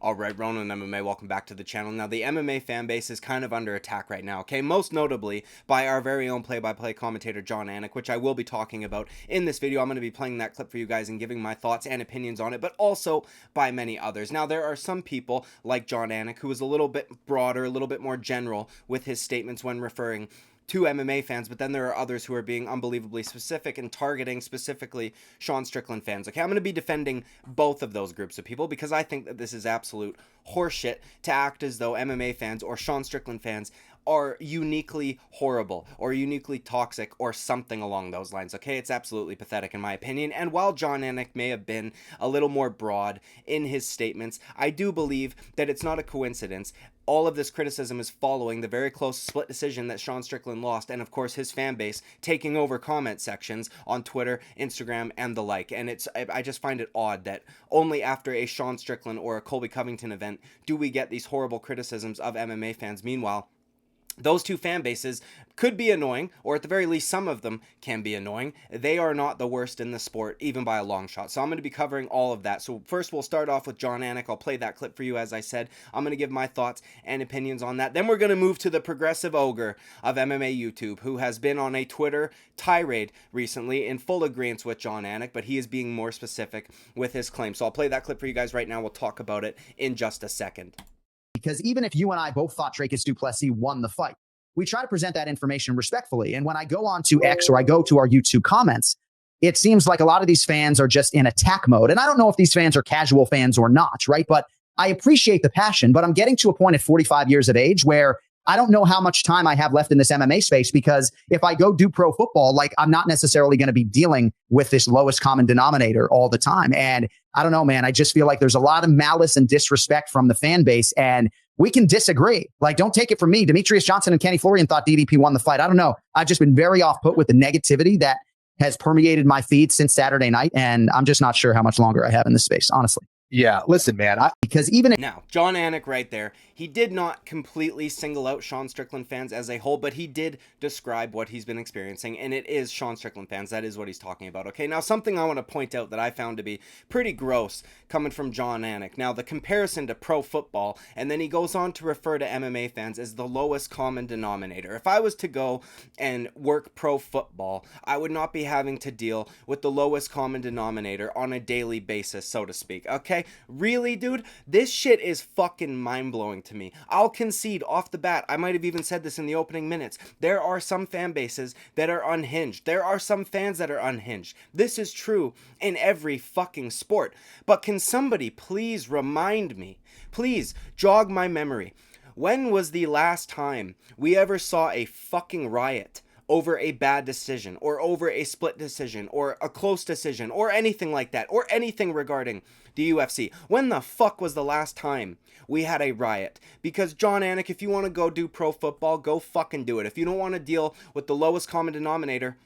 Alright, Ronan MMA, welcome back to the channel. Now, the MMA fan base is kind of under attack right now, okay? Most notably by our very own play-by-play commentator, Jon Anik, which I will be talking about in this video. I'm going to be playing that clip for you guys and giving my thoughts and opinions on it, but also by many others. Now, there are some people, like Jon Anik, who is a little bit broader, a little bit more general with his statements when referring to MMA fans, but then there are others who are being unbelievably specific and targeting specifically Sean Strickland fans. Okay, I'm going to be defending both of those groups of people because I think that this is absolute horseshit to act as though MMA fans or Sean Strickland fans are uniquely horrible or uniquely toxic or something along those lines. Okay, it's absolutely pathetic in my opinion. And while Jon Anik may have been a little more broad in his statements, I do believe that it's not a coincidence. All of this criticism is following the very close split decision that Sean Strickland lost, and of course his fan base taking over comment sections on Twitter, Instagram, and the like. And I just find it odd that only after a Sean Strickland or a Colby Covington event do we get these horrible criticisms of MMA fans. Meanwhile, those two fan bases could be annoying, or at the very least some of them can be annoying. They are not the worst in the sport, even by a long shot. So I'm going to be covering all of that. So first we'll start off with Jon Anik. I'll play that clip for you as I said. I'm going to give my thoughts and opinions on that. Then we're going to move to the progressive ogre of MMA YouTube, who has been on a Twitter tirade recently in full agreement with Jon Anik, but he is being more specific with his claims. So I'll play that clip for you guys right now. We'll talk about it in just a second. Because even if you and I both thought Dricus du Plessis won the fight, we try to present that information respectfully. And when I go on to X or I go to our YouTube comments, it seems like a lot of these fans are just in attack mode. And I don't know if these fans are casual fans or not, right? But I appreciate the passion, but I'm getting to a point at 45 years of age where I don't know how much time I have left in this MMA space, because if I go do pro football, like, I'm not necessarily going to be dealing with this lowest common denominator all the time. And I don't know, man, I just feel like there's a lot of malice and disrespect from the fan base, and we can disagree. Like, don't take it from me. Demetrius Johnson and Kenny Florian thought DDP won the fight. I don't know. I've just been very off put with the negativity that has permeated my feed since Saturday night. And I'm just not sure how much longer I have in this space, honestly. Yeah, listen, man. Because even now, Jon Anik right there, he did not completely single out Sean Strickland fans as a whole, but he did describe what he's been experiencing, and it is Sean Strickland fans. That is what he's talking about. Okay, now something I want to point out that I found to be pretty gross coming from Jon Anik. Now, the comparison to pro football, and then he goes on to refer to MMA fans as the lowest common denominator. If I was to go and work pro football, I would not be having to deal with the lowest common denominator on a daily basis, so to speak. Okay, really, dude? This shit is fucking mind-blowing to me. I'll concede off the bat, I might have even said this in the opening minutes, there are some fan bases that are unhinged. There are some fans that are unhinged. This is true in every fucking sport. But can somebody please remind me, please jog my memory, when was the last time we ever saw a fucking riot over a bad decision, or over a split decision, or a close decision, or anything like that, or anything regarding the UFC? When the fuck was the last time we had a riot? Because Jon Anik, if you want to go do pro football, go fucking do it. If you don't want to deal with the lowest common denominator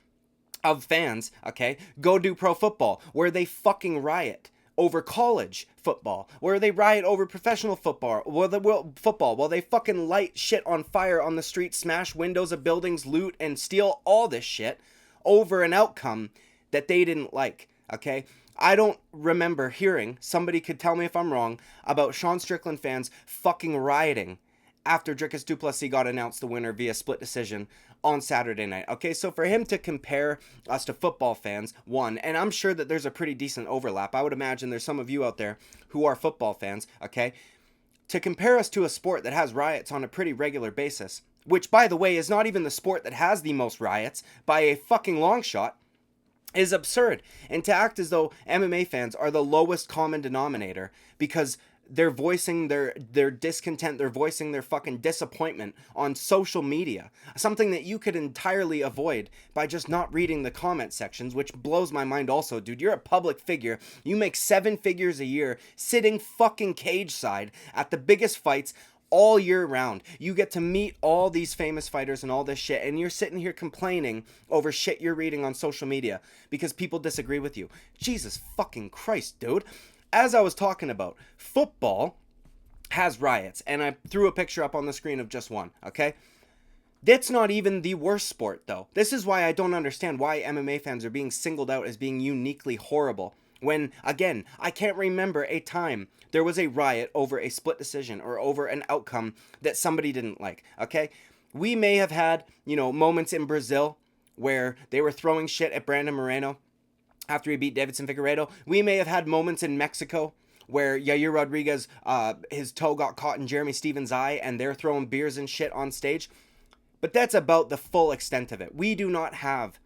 of fans, okay, go do pro football, where they fucking riot over college football, where they riot over professional football, while they fucking light shit on fire on the street, smash windows of buildings, loot, and steal all this shit over an outcome that they didn't like, okay? I don't remember hearing, somebody could tell me if I'm wrong, about Sean Strickland fans fucking rioting after Dricus du Plessis got announced the winner via split decision on Saturday night. Okay, so for him to compare us to football fans, one, and I'm sure that there's a pretty decent overlap. I would imagine there's some of you out there who are football fans, okay? To compare us to a sport that has riots on a pretty regular basis, which, by the way, is not even the sport that has the most riots by a fucking long shot, is absurd. And to act as though MMA fans are the lowest common denominator because they're voicing their discontent, they're voicing their fucking disappointment on social media, something that you could entirely avoid by just not reading the comment sections, which blows my mind also. Dude, you're a public figure, you make 7 figures a year sitting fucking cage side at the biggest fights all year round. You get to meet all these famous fighters and all this shit, and you're sitting here complaining over shit you're reading on social media because people disagree with you. Jesus fucking Christ, dude. As I was talking about, football has riots, and I threw a picture up on the screen of just one, okay? That's not even the worst sport, though. This is why I don't understand why MMA fans are being singled out as being uniquely horrible When, again, I can't remember a time there was a riot over a split decision or over an outcome that somebody didn't like, okay? We may have had, moments in Brazil where they were throwing shit at Brandon Moreno after he beat Davidson Figueiredo. We may have had moments in Mexico where Yair Rodriguez, his toe got caught in Jeremy Stevens' eye and they're throwing beers and shit on stage. But that's about the full extent of it. We do not have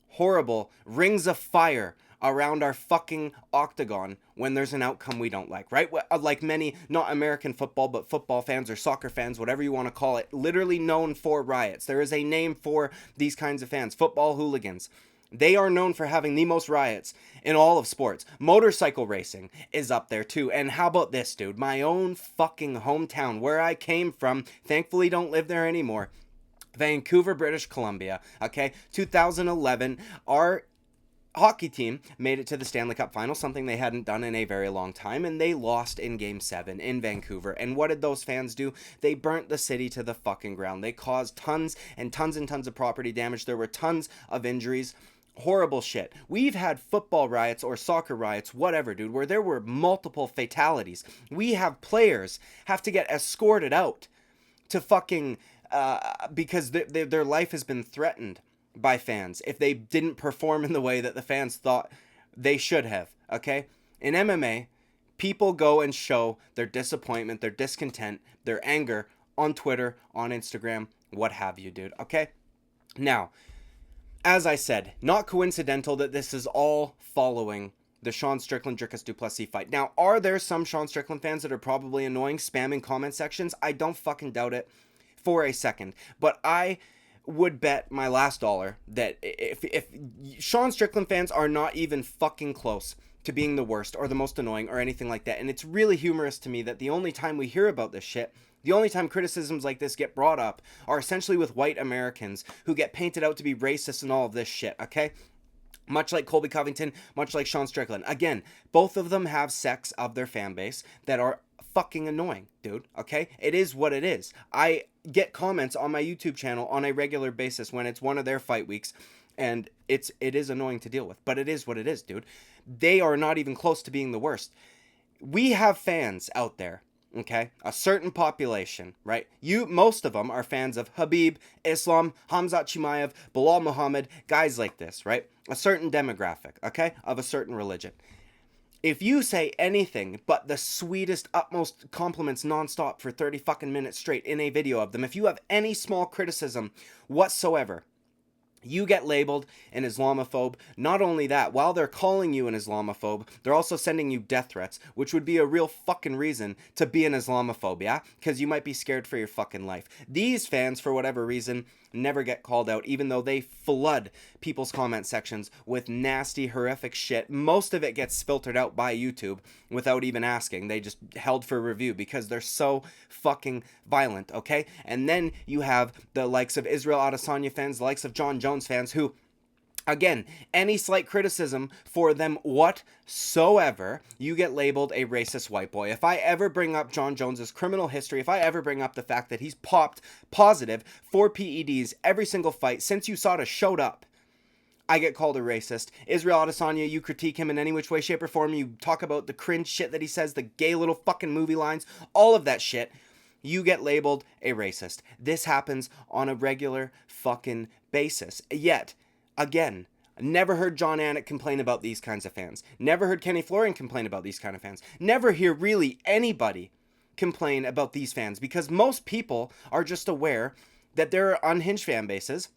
horrible rings of fire around our fucking octagon when there's an outcome we don't like, right? Like many, not American football, but football fans or soccer fans, whatever you want to call it, literally known for riots. There is a name for these kinds of fans, football hooligans. They are known for having the most riots in all of sports. Motorcycle racing is up there too. And how about this, dude? My own fucking hometown, where I came from, thankfully don't live there anymore. Vancouver, British Columbia, okay? 2011, our hockey team made it to the Stanley Cup final, something they hadn't done in a very long time, and they lost in Game 7 in Vancouver. And what did those fans do? They burnt the city to the fucking ground. They caused tons and tons and tons of property damage. There were tons of injuries. Horrible shit. We've had football riots or soccer riots, whatever, dude, where there were multiple fatalities. We have players have to get escorted out to fucking because their life has been threatened by fans if they didn't perform in the way that the fans thought they should have, okay? In MMA, people go and show their disappointment, their discontent, their anger on Twitter, on Instagram, what have you, dude, okay? Now, as I said, not coincidental that this is all following the Sean Strickland-Dricus du Plessis fight. Now, are there some Sean Strickland fans that are probably annoying, spamming comment sections? I don't fucking doubt it for a second, but I would bet my last dollar that if Sean Strickland fans are not even fucking close to being the worst or the most annoying or anything like that, and it's really humorous to me that the only time we hear about this shit, the only time criticisms like this get brought up are essentially with white Americans who get painted out to be racist and all of this shit, okay? Much like Colby Covington, much like Sean Strickland. Again, both of them have sects of their fan base that are fucking annoying, dude, okay? It is what it is. I get comments on my YouTube channel on a regular basis when it's one of their fight weeks, and it is annoying to deal with, but it is what it is, dude. They are not even close to being the worst. We have fans out there, okay? A certain population, right? Most of them are fans of Khabib, Islam, Khamzat Chimaev, Bilal Muhammad, guys like this, right? A certain demographic, okay? Of a certain religion. If you say anything but the sweetest, utmost compliments nonstop for 30 fucking minutes straight in a video of them, if you have any small criticism whatsoever, you get labeled an Islamophobe. Not only that, while they're calling you an Islamophobe, they're also sending you death threats, which would be a real fucking reason to be an Islamophobe, yeah? Because you might be scared for your fucking life. These fans, for whatever reason, never get called out, even though they flood people's comment sections with nasty, horrific shit. Most of it gets filtered out by YouTube without even asking. They just held for review because they're so fucking violent, okay? And then you have the likes of Israel Adesanya fans, the likes of Jon Jones fans who, again, any slight criticism for them whatsoever, you get labeled a racist white boy. If I ever bring up Jon Jones's criminal history, if I ever bring up the fact that he's popped positive for PEDs every single fight since USADA showed up, I get called a racist. Israel Adesanya, you critique him in any which way, shape, or form, you talk about the cringe shit that he says, the gay little fucking movie lines, all of that shit, you get labeled a racist. This happens on a regular fucking basis. Yet, again, never heard Jon Anik complain about these kinds of fans. Never heard Kenny Florian complain about these kind of fans. Never hear really anybody complain about these fans because most people are just aware that there are unhinged fan bases.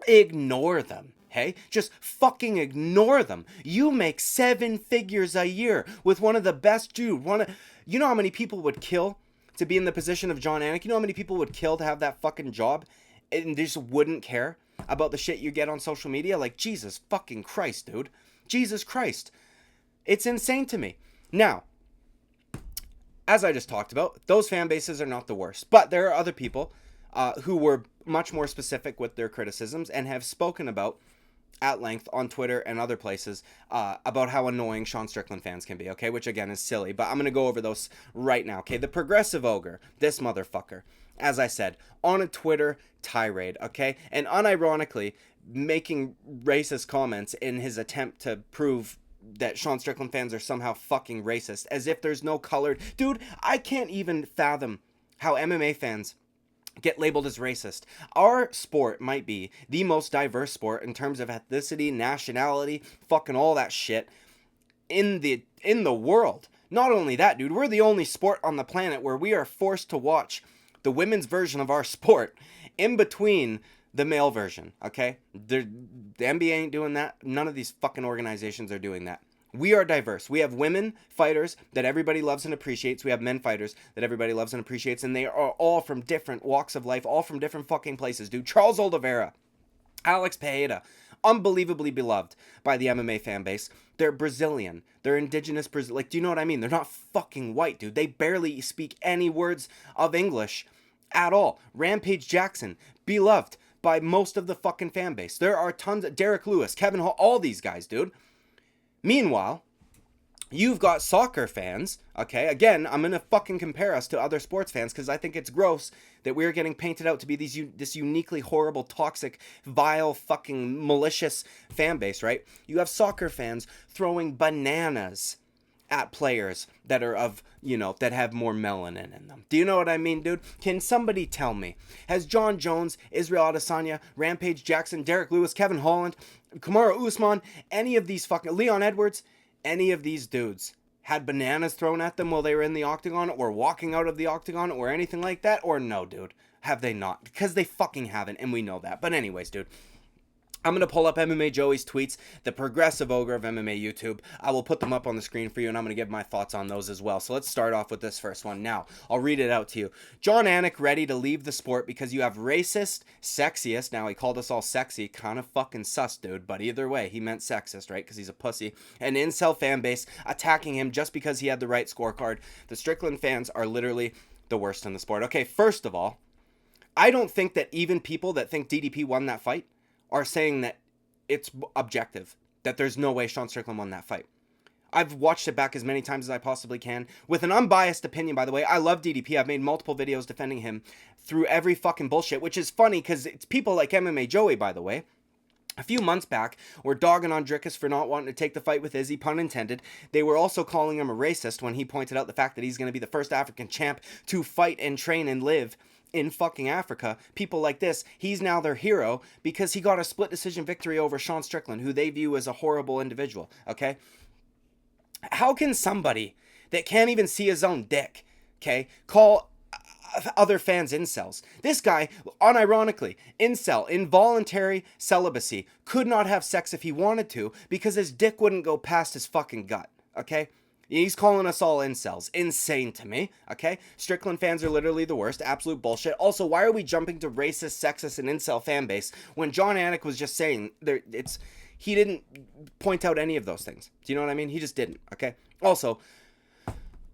Ignore them. Hey, just fucking ignore them. You make 7 figures a year with one of the best, dude. You know how many people would kill to be in the position of Jon Anik? You know how many people would kill to have that fucking job and they just wouldn't care about the shit you get on social media? Like, Jesus fucking Christ, dude. Jesus Christ. It's insane to me. Now, as I just talked about, those fan bases are not the worst. But there are other people who were much more specific with their criticisms and have spoken about at length on Twitter and other places about how annoying Sean Strickland fans can be, okay? Which, again, is silly. But I'm going to go over those right now, okay? The progressive ogre, this motherfucker, as I said, on a Twitter tirade, okay? And unironically making racist comments in his attempt to prove that Sean Strickland fans are somehow fucking racist, as if there's no colored. Dude, I can't even fathom how MMA fans get labeled as racist. Our sport might be the most diverse sport in terms of ethnicity, nationality, fucking all that shit in the world. Not only that, dude, we're the only sport on the planet where we are forced to watch the women's version of our sport in between the male version, okay? The NBA ain't doing that. None of these fucking organizations are doing that. We are diverse. We have women fighters that everybody loves and appreciates. We have men fighters that everybody loves and appreciates. And they are all from different walks of life, all from different fucking places, dude. Charles Oliveira, Alex Pereira, unbelievably beloved by the MMA fan base. They're Brazilian. They're indigenous Brazil. Like, do you know what I mean? They're not fucking white, dude. They barely speak any words of English at all. Rampage Jackson, beloved by most of the fucking fan base. There are tons of Derek Lewis, Kevin Hall, all these guys, dude. Meanwhile, you've got soccer fans, okay? Again, I'm going to fucking compare us to other sports fans because I think it's gross that we're getting painted out to be this uniquely horrible, toxic, vile, fucking malicious fan base, right? You have soccer fans throwing bananas at players that are of, that have more melanin in them. Do you know what I mean, dude? Can somebody tell me, has John Jones, Israel Adesanya, Rampage Jackson, Derek Lewis, Kevin Holland, Kamaru Usman, any of these fucking, Leon Edwards, any of these dudes had bananas thrown at them while they were in the octagon or walking out of the octagon or anything like that? Or no, dude? Have they not? Because they fucking haven't, and we know that. But anyways, dude, I'm going to pull up MMA Joey's tweets, the progressive ogre of MMA YouTube. I will put them up on the screen for you, and I'm going to give my thoughts on those as well. So let's start off with this first one. Now, I'll read it out to you. Jon Anik ready to leave the sport because you have racist, sexist. Now, he called us all sexy. Kind of fucking sus, dude. But either way, he meant sexist, right? Because he's a pussy. An incel fan base attacking him just because he had the right scorecard. The Strickland fans are literally the worst in the sport. Okay, first of all, I don't think that even people that think DDP won that fight are saying that it's objective, that there's no way Sean Strickland won that fight. I've watched it back as many times as I possibly can, with an unbiased opinion, by the way. I love DDP. I've made multiple videos defending him through every fucking bullshit, which is funny, because it's people like MMA Joey, by the way, a few months back, were dogging on Drickus for not wanting to take the fight with Izzy, pun intended. They were also calling him a racist when he pointed out the fact that he's going to be the first African champ to fight and train and live in fucking Africa. People like this, he's now their hero because he got a split decision victory over Sean Strickland, who they view as a horrible individual, okay? How can somebody that can't even see his own dick, okay, call other fans incels? This guy, unironically, incel, involuntary celibacy, could not have sex if he wanted to because his dick wouldn't go past his fucking gut, okay? He's calling us all incels. Insane to me, okay? Strickland fans are literally the worst. Absolute bullshit. Also, why are we jumping to racist, sexist, and incel fan base when Jon Anik was just saying he didn't point out any of those things. Do you know what I mean? He just didn't, okay? Also,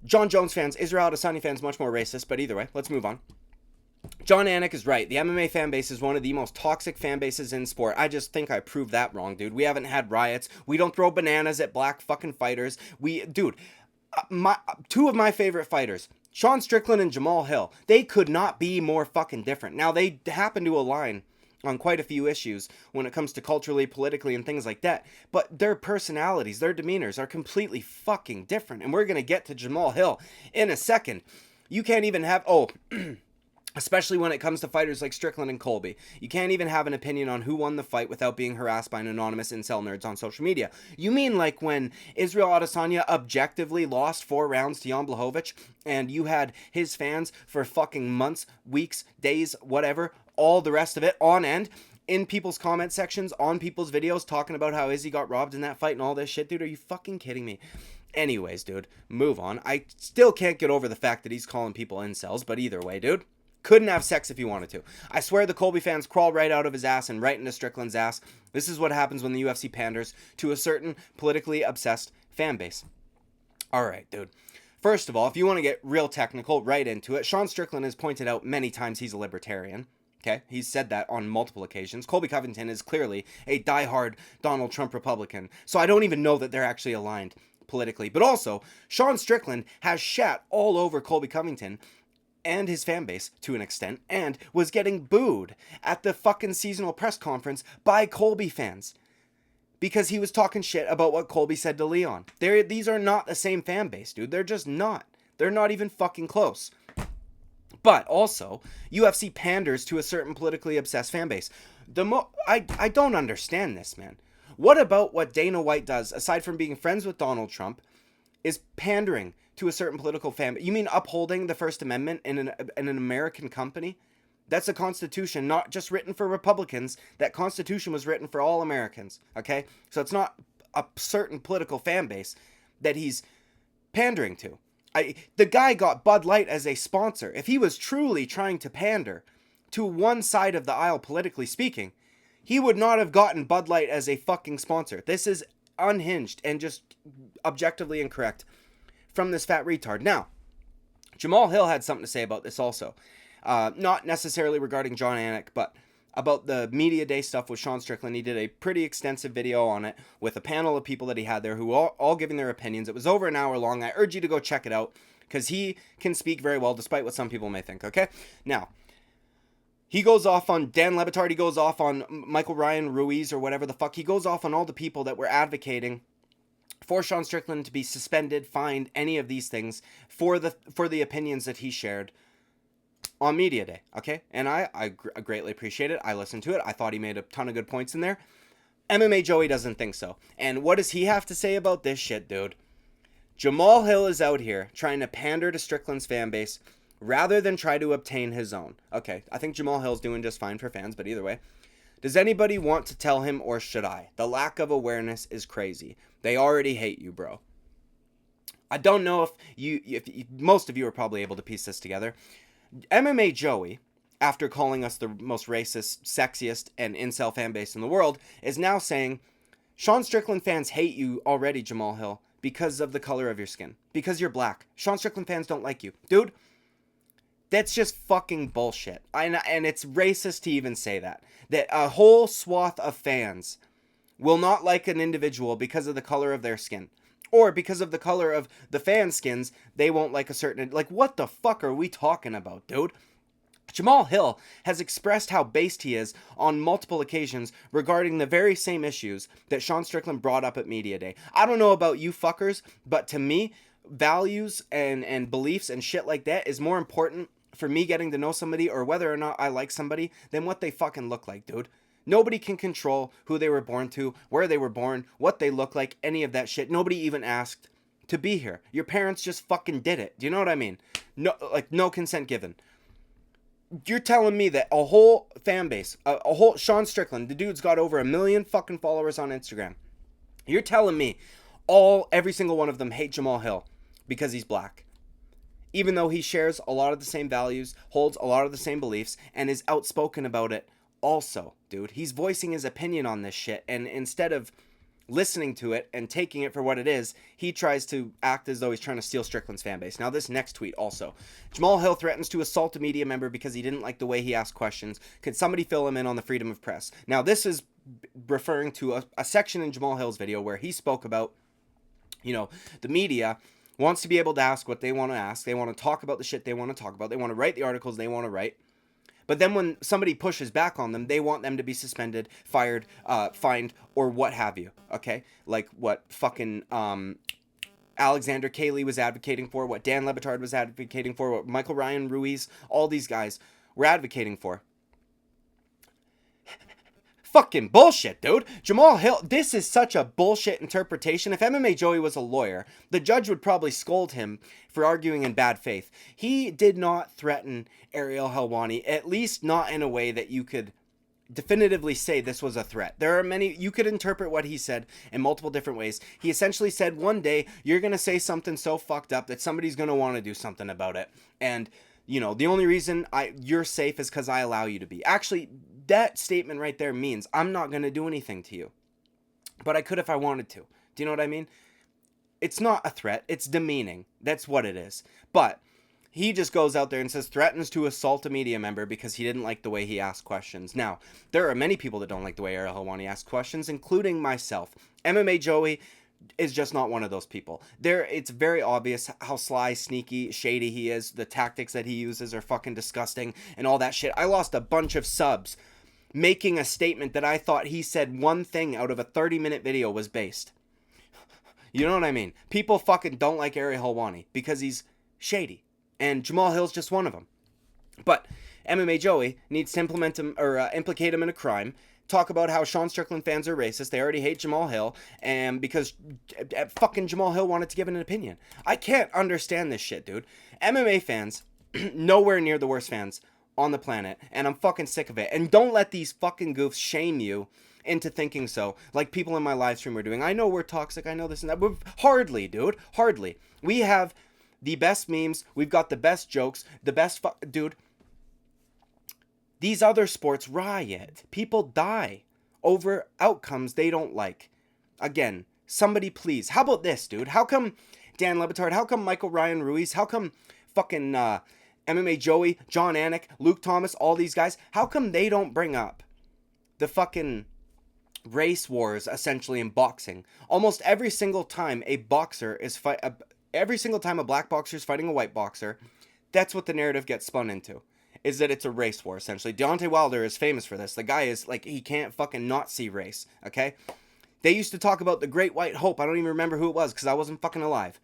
Jon Jones fans, Israel Adesanya fans, much more racist, but either way, let's move on. Jon Anik is right. The MMA fan base is one of the most toxic fan bases in sport. I just think I proved that wrong, dude. We haven't had riots. We don't throw bananas at black fucking fighters. Two of my favorite fighters, Sean Strickland and Jamahal Hill, they could not be more fucking different. Now, they happen to align on quite a few issues when it comes to culturally, politically, and things like that. But their personalities, their demeanors are completely fucking different. And we're going to get to Jamahal Hill in a second. You can't even have... especially when it comes to fighters like Strickland and Colby. You can't even have an opinion on who won the fight without being harassed by an anonymous incel nerds on social media. You mean like when Israel Adesanya objectively lost 4 rounds to Jan Blachowicz, and you had his fans for fucking months, weeks, days, whatever, all the rest of it on end, in people's comment sections, on people's videos, talking about how Izzy got robbed in that fight and all this shit, dude? Are you fucking kidding me? Anyways, dude, move on. I still can't get over the fact that he's calling people incels, but either way, dude, couldn't have sex if he wanted to. I swear the Colby fans crawl right out of his ass and right into Strickland's ass. This is what happens when the UFC panders to a certain politically obsessed fan base. Alright, dude. First of all, if you want to get real technical, right into it, Sean Strickland has pointed out many times he's a libertarian. Okay, he's said that on multiple occasions. Colby Covington is clearly a diehard Donald Trump Republican, so I don't even know that they're actually aligned politically. But also, Sean Strickland has shat all over Colby Covington and his fan base to an extent, and was getting booed at the fucking seasonal press conference by Colby fans. because he was talking shit about what Colby said to Leon. These are not the same fan base, dude. They're just not. They're not even fucking close. But also, UFC panders to a certain politically obsessed fan base. I don't understand this, man. What about what Dana White does, aside from being friends with Donald Trump, is pandering to a certain political fan base? You mean upholding the First Amendment in an American company? That's a constitution not just written for Republicans. That constitution was written for all Americans, okay? So it's not a certain political fan base that he's pandering to. The guy got Bud Light as a sponsor. If he was truly trying to pander to one side of the aisle, politically speaking, he would not have gotten Bud Light as a fucking sponsor. This is unhinged and just objectively incorrect from this fat retard. Now, Jamahal Hill had something to say about this also. Not necessarily regarding Jon Anik, but about the media day stuff with Sean Strickland. He did a pretty extensive video on it with a panel of people that he had there who all giving their opinions. It was over an hour long. I urge you to go check it out because he can speak very well despite what some people may think, okay? Now, he goes off on Dan Le Batard. He goes off on Michael Ryan Ruiz or whatever the fuck. He goes off on all the people that were advocating for Sean Strickland to be suspended, fined, any of these things for the opinions that he shared on Media Day, okay? And I greatly appreciate it. I listened to it. I thought he made a ton of good points in there. MMA Joey doesn't think so. And what does he have to say about this shit, dude? Jamahal Hill is out here trying to pander to Strickland's fan base rather than try to obtain his own. Okay, I think Jamahal Hill's doing just fine for fans, but either way. Does anybody want to tell him, or should I? The lack of awareness is crazy. They already hate you, bro. I don't know if most of you are probably able to piece this together. MMA Joey, after calling us the most racist, sexiest, and incel fan base in the world, is now saying, Sean Strickland fans hate you already, Jamahal Hill, because of the color of your skin. Because you're black. Sean Strickland fans don't like you. Dude, that's just fucking bullshit. And it's racist to even say that. That a whole swath of fans will not like an individual because of the color of their skin. Or because of the color of the fan skins, they won't like a certain... Like, what the fuck are we talking about, dude? Jamahal Hill has expressed how based he is on multiple occasions regarding the very same issues that Sean Strickland brought up at Media Day. I don't know about you fuckers, but to me, values and beliefs and shit like that is more important for me getting to know somebody or whether or not I like somebody than what they fucking look like, dude. Nobody can control who they were born to, where they were born, what they look like, any of that shit. Nobody even asked to be here. Your parents just fucking did it. Do you know what I mean? No consent given. You're telling me that a whole fan base, a whole Sean Strickland, the dude's got over 1 million fucking followers on Instagram. You're telling me every single one of them hate Jamahal Hill because he's black. Even though he shares a lot of the same values, holds a lot of the same beliefs, and is outspoken about it also, dude. He's voicing his opinion on this shit, and instead of listening to it and taking it for what it is, he tries to act as though he's trying to steal Strickland's fan base. Now, this next tweet also. Jamahal Hill threatens to assault a media member because he didn't like the way he asked questions. Could somebody fill him in on the freedom of press? Now, this is referring to a section in Jamahal Hill's video where he spoke about, the media wants to be able to ask what they want to ask. They want to talk about the shit they want to talk about. They want to write the articles they want to write. But then when somebody pushes back on them, they want them to be suspended, fired, fined, or what have you, okay? Like what fucking Alexander Cayley was advocating for, what Dan Le Batard was advocating for, what Michael Ryan Ruiz, all these guys were advocating for. Fucking bullshit, dude. Jamahal Hill, this is such a bullshit interpretation. If MMA Joey was a lawyer, the judge would probably scold him for arguing in bad faith. He did not threaten Ariel Helwani, at least not in a way that you could definitively say this was a threat. There are many, you could interpret what he said in multiple different ways. He essentially said, one day, you're going to say something so fucked up that somebody's going to want to do something about it. And, the only reason you're safe is because I allow you to be. Actually, that statement right there means I'm not going to do anything to you. But I could if I wanted to. Do you know what I mean? It's not a threat. It's demeaning. That's what it is. But he just goes out there and says threatens to assault a media member because he didn't like the way he asked questions. Now, there are many people that don't like the way Ariel Helwani asks questions, including myself. MMA Joey is just not one of those people. It's very obvious how sly, sneaky, shady he is. The tactics that he uses are fucking disgusting and all that shit. I lost a bunch of subs making a statement that I thought he said one thing out of a 30-minute video was based. You know what I mean? People fucking don't like Ariel Helwani because he's shady. And Jamahal Hill's just one of them. But MMA Joey needs to implement him or implicate him in a crime. Talk about how Sean Strickland fans are racist. They already hate Jamahal Hill, and because fucking Jamahal Hill wanted to give an opinion. I can't understand this shit, dude. MMA fans, nowhere near the worst fans on the planet, and I'm fucking sick of it. And don't let these fucking goofs shame you into thinking so, like people in my live stream are doing. I know we're toxic, I know this and that, but hardly, dude, hardly. We have the best memes, we've got the best jokes, the best dude. These other sports riot. People die over outcomes they don't like. Again, somebody please. How about this, dude? How come Dan Le Batard? How come Michael Ryan Ruiz? How come fucking MMA Joey, Jon Anik, Luke Thomas, all these guys? How come they don't bring up the fucking race wars essentially in boxing? Almost every single time a boxer is every single time a black boxer is fighting a white boxer, that's what the narrative gets spun into. Is that it's a race war, essentially. Deontay Wilder is famous for this. The guy is, like, he can't fucking not see race, okay? They used to talk about the Great White Hope. I don't even remember who it was, because I wasn't fucking alive.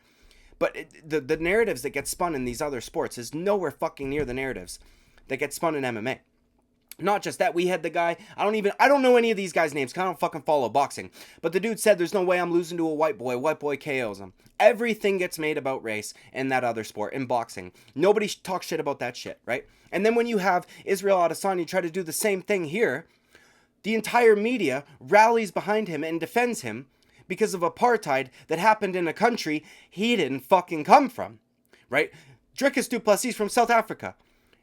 But the narratives that get spun in these other sports is nowhere fucking near the narratives that get spun in MMA. Not just that, we had the guy, I don't know any of these guys' names, because I don't fucking follow boxing. But the dude said, there's no way I'm losing to a white boy KOs him. Everything gets made about race in that other sport, in boxing. Nobody talks shit about that shit, right? And then when you have Israel Adesanya try to do the same thing here, the entire media rallies behind him and defends him because of apartheid that happened in a country he didn't fucking come from, right? Dricus du Plessis from South Africa.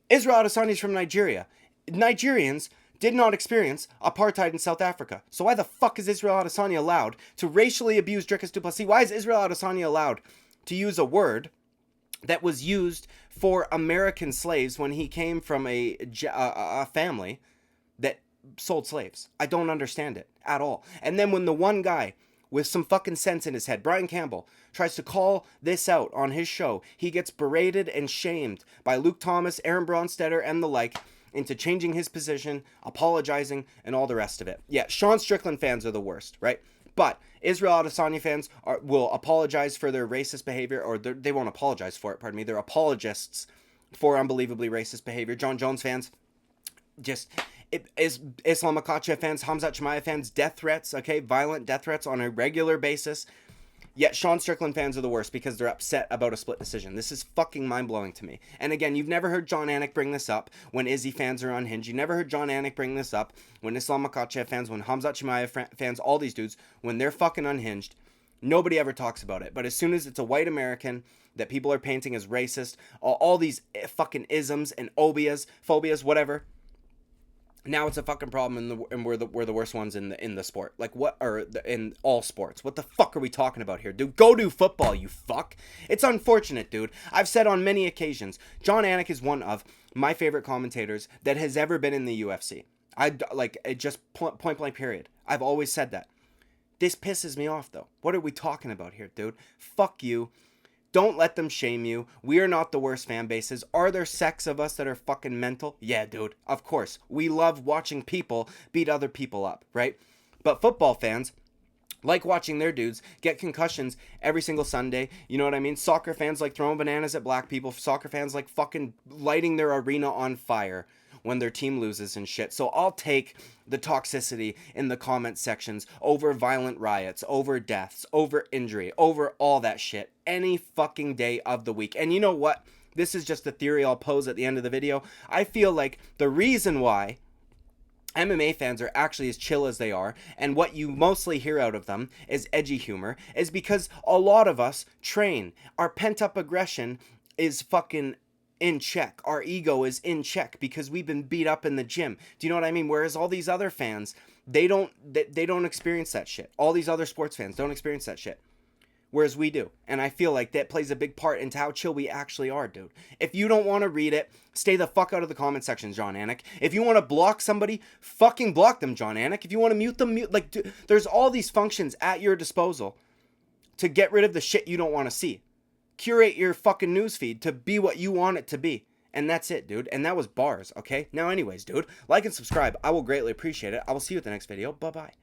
Israel Adesanya is from Nigeria. Nigerians did not experience apartheid in South Africa. So why the fuck is Israel Adesanya allowed to racially abuse Dricus du Plessis? Why is Israel Adesanya allowed to use a word that was used for American slaves when he came from a family that sold slaves? I don't understand it at all. And then when the one guy with some fucking sense in his head, Brian Campbell, tries to call this out on his show, he gets berated and shamed by Luke Thomas, Aaron Bronstetter, and the like, into changing his position, apologizing, and all the rest of it. Yeah, Sean Strickland fans are the worst, right? But Israel Adesanya fans will apologize for their racist behavior, or they won't apologize for it, pardon me. They're apologists for unbelievably racist behavior. John Jones fans, Islam Makhachev fans, Khamzat Chimaev fans, death threats, okay? Violent death threats on a regular basis. Yet Sean Strickland fans are the worst because they're upset about a split decision. This is fucking mind-blowing to me. And again, you've never heard Jon Anik bring this up when Izzy fans are unhinged. You never heard Jon Anik bring this up when Islam Makhachev fans, when Khamzat Chimaev fans, all these dudes, when they're fucking unhinged. Nobody ever talks about it. But as soon as it's a white American that people are painting as racist, all these fucking isms and phobias, whatever, now it's a fucking problem, and we're the worst ones in the sport. Like what? Or in all sports. What the fuck are we talking about here, dude? Go do football, you fuck. It's unfortunate, dude. I've said on many occasions, Jon Anik is one of my favorite commentators that has ever been in the UFC. Just point blank period. I've always said that. This pisses me off though. What are we talking about here, dude? Fuck you. Don't let them shame you. We are not the worst fan bases. Are there sects of us that are fucking mental? Yeah, dude. Of course. We love watching people beat other people up, right? But football fans like watching their dudes get concussions every single Sunday. You know what I mean? Soccer fans like throwing bananas at black people. Soccer fans like fucking lighting their arena on fire when their team loses and shit. So I'll take the toxicity in the comment sections over violent riots, over deaths, over injury, over all that shit any fucking day of the week. And you know what? This is just a theory I'll pose at the end of the video. I feel like the reason why MMA fans are actually as chill as they are, and what you mostly hear out of them is edgy humor, is because a lot of us train. Our pent-up aggression is fucking in check. Our ego is in check because we've been beat up in the gym. Do you know what I mean? Whereas all these other fans, they don't experience that shit. All these other sports fans don't experience that shit. Whereas we do. And I feel like that plays a big part into how chill we actually are, dude. If you don't want to read it, stay the fuck out of the comment section, Jon Anik. If you want to block somebody, fucking block them, Jon Anik. If you want to mute them, mute. Like, dude, there's all these functions at your disposal to get rid of the shit you don't want to see. Curate your fucking newsfeed to be what you want it to be. And that's it, dude. And that was bars, okay? Now anyways, dude, like and subscribe. I will greatly appreciate it. I will see you at the next video. Bye-bye.